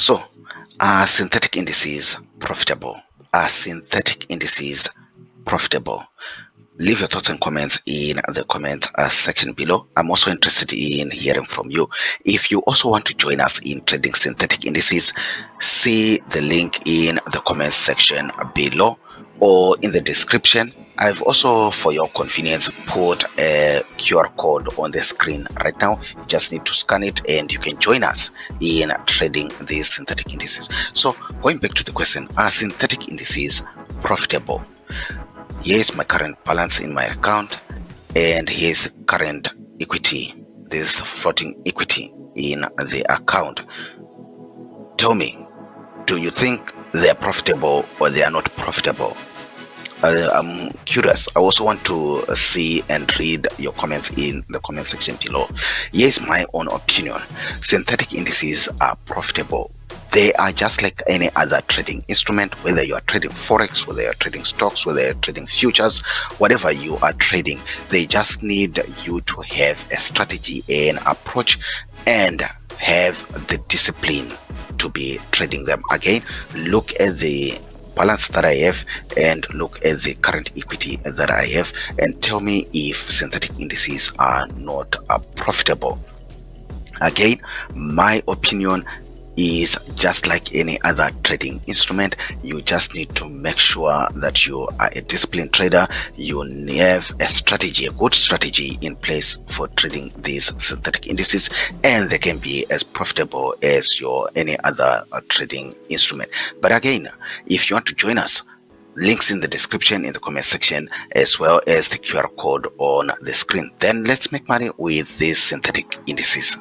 So, are synthetic indices profitable? Are synthetic indices profitable? Leave your thoughts and comments in the comment section below. I'm also interested in hearing from you. If you also want to join us in trading synthetic indices, see the link in the comment section below or in the description. I've also, for your convenience, put a QR code on the screen right now. You just need to scan it and you can join us in trading these synthetic indices. So going back to the question, are synthetic indices profitable? Here's my current balance in my account, and here's the current equity. This floating equity in the account. Tell me, do you think they are profitable or they are not profitable? I'm curious. I also want to see and read your comments in the comment section below. Here's my own opinion. Synthetic indices are profitable. They are just like any other trading instrument, whether you are trading forex, whether you're trading stocks, whether you're trading futures, whatever you are trading. They just need you to have a strategy and approach and have the discipline to be trading them. Again, look at the balance that I have and look at the current equity that I have and tell me if synthetic indices are not profitable. Again, my opinion is just like any other trading instrument. You just need to make sure that you are a disciplined trader. You have a strategy, a good strategy in place for trading these synthetic indices, and they can be as profitable as your any other trading instrument. But again, if you want to join us, links in the description, in the comment section, as well as the QR code on the screen. Then let's make money with these synthetic indices.